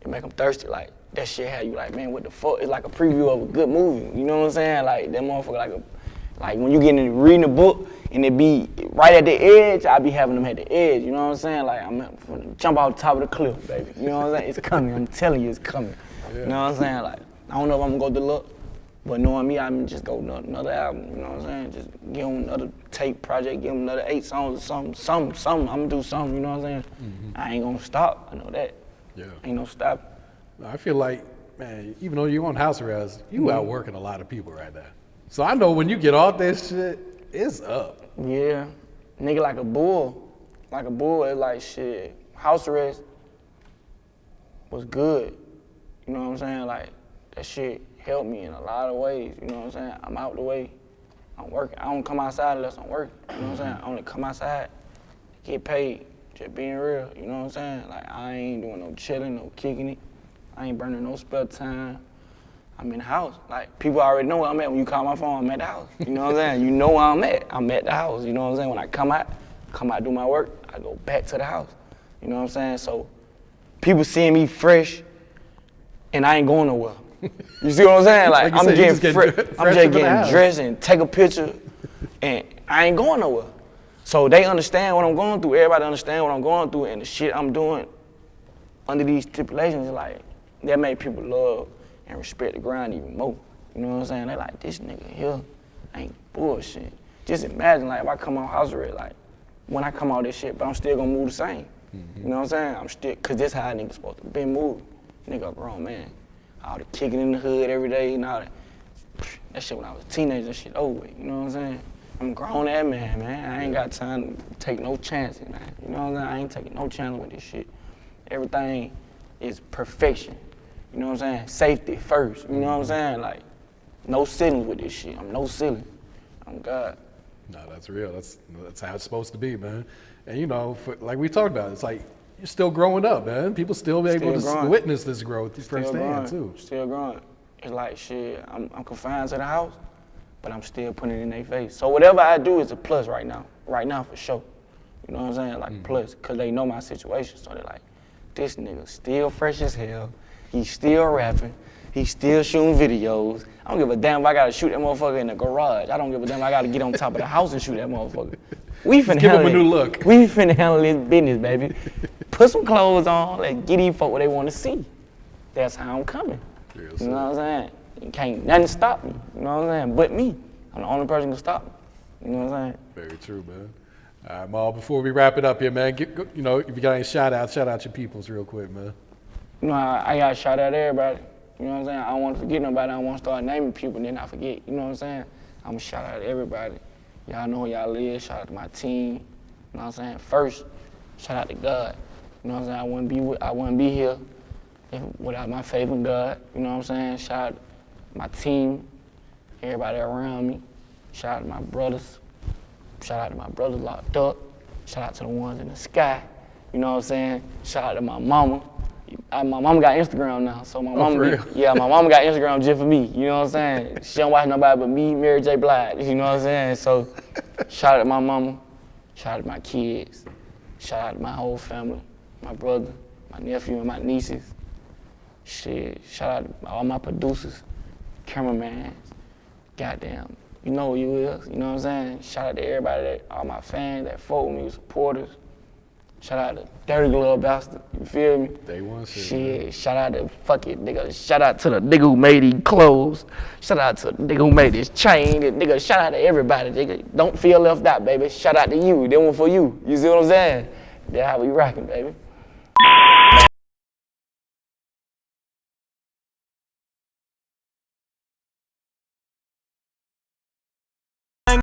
It make them thirsty, like, that shit had you like, man, what the fuck? It's like a preview of a good movie. You know what I'm saying? Like, that motherfucker, like when you get into reading a book, and it be right at the edge, I be having them at the edge, you know what I'm saying? Like, I'm gonna jump off the top of the cliff, baby. You know what I'm saying? It's coming, I'm telling you, it's coming. Yeah. You know what I'm saying? Like, I don't know if I'm gonna go to look, but knowing me, I'm just go another album, you know what I'm saying? Just give them another tape project, give them another 8 songs or something. I'm gonna do something, you know what I'm saying? Mm-hmm. I ain't gonna stop, I know that. Yeah. Ain't no stopping. I feel like, man, even though you're on house arrest, you out working a lot of people right now. So I know when you get off that shit, it's up. Yeah, nigga like a bull. Like a bull, it's like shit. House arrest was good. You know what I'm saying? Like, that shit helped me in a lot of ways. You know what I'm saying? I'm out the way. I'm working. I don't come outside unless I'm working. You know what I'm saying? I only come outside, get paid, just being real. You know what I'm saying? Like, I ain't doing no chilling, no kicking it. I ain't burning no spare time. I'm in the house. Like, people already know where I'm at. When you call my phone, I'm at the house. You know what I'm saying? You know where I'm at. I'm at the house. You know what I'm saying? When I come out, do my work, I go back to the house. You know what I'm saying? So, people seeing me fresh, and I ain't going nowhere. You see what I'm saying? Like I'm just getting dressed and take a picture, and I ain't going nowhere. So they understand what I'm going through. Everybody understand what I'm going through, and the shit I'm doing under these stipulations, like, that made people love and respect the grind even more. You know what I'm saying? They like, this nigga here ain't bullshit. Just imagine, like, if I come on house arrest, like, when I come out this shit, but I'm still gonna move the same. Mm-hmm. You know what I'm saying? I'm still, cause this how a nigga supposed to be moving. Nigga a grown man. All the kicking in the hood every day and all that. That shit when I was a teenager, that shit over with. You know what I'm saying? I'm a grown ass man. I ain't got time to take no chances, man. You know what I'm saying? I ain't taking no chance with this shit. Everything is perfection. You know what I'm saying? Safety first. You know what I'm saying? Like, no ceilings with this shit. I'm no ceiling. I'm God. No, that's real. That's how it's supposed to be, man. And you know, like we talked about, it's like you're still growing up, man. People still be able to witness this growth firsthand too. Still growing. It's like shit. I'm confined to the house, but I'm still putting it in their face. So whatever I do is a plus right now. Right now for sure. You know what I'm saying? Like plus, cause they know my situation. So they're like, this nigga still fresh as hell. He's still rapping. He's still shooting videos. I don't give a damn if I gotta shoot that motherfucker in the garage. I don't give a damn if I gotta get on top of the house and shoot that motherfucker. We finna give him a new look. We finna handle this business, baby. Put some clothes on, let's get these folk what they wanna see. That's how I'm coming. You know what I'm saying? You can't nothing stop me. You know what I'm saying? But me. I'm the only person who can stop me. You know what I'm saying? Very true, man. All right, Maul, before we wrap it up here, man, you know, if you got any shout out your peoples real quick, man. You know, I got to shout out everybody. You know what I'm saying? I don't want to forget nobody. I don't want to start naming people and then I forget. You know what I'm saying? I'm going to shout out everybody. Y'all know who y'all live. Shout out to my team. You know what I'm saying? First, shout out to God. You know what I'm saying? I wouldn't be here without my faith in God. You know what I'm saying? Shout out to my team, everybody around me. Shout out to my brothers. Shout out to my brothers locked up. Shout out to the ones in the sky. You know what I'm saying? Shout out to my mama. My mama got Instagram now, so my mama, my mama got Instagram just for me. You know what I'm saying? She don't watch nobody but me, Mary J. Blige. You know what I'm saying? So, shout out to my mama, shout out to my kids, shout out to my whole family, my brother, my nephew, and my nieces. Shit, shout out to all my producers, cameramans, goddamn. You know who you is. You know what I'm saying? Shout out to everybody, all my fans that fought with me, supporters. Shout out to Dirty Glove Bastard, you feel me? Day one shit. Shit, shout out to fucking nigga. Shout out to the nigga who made these clothes. Shout out to the nigga who made this chain. Nigga, shout out to everybody, nigga. Don't feel left out, baby. Shout out to you. That one for you. You see what I'm saying? That's how we rocking, baby.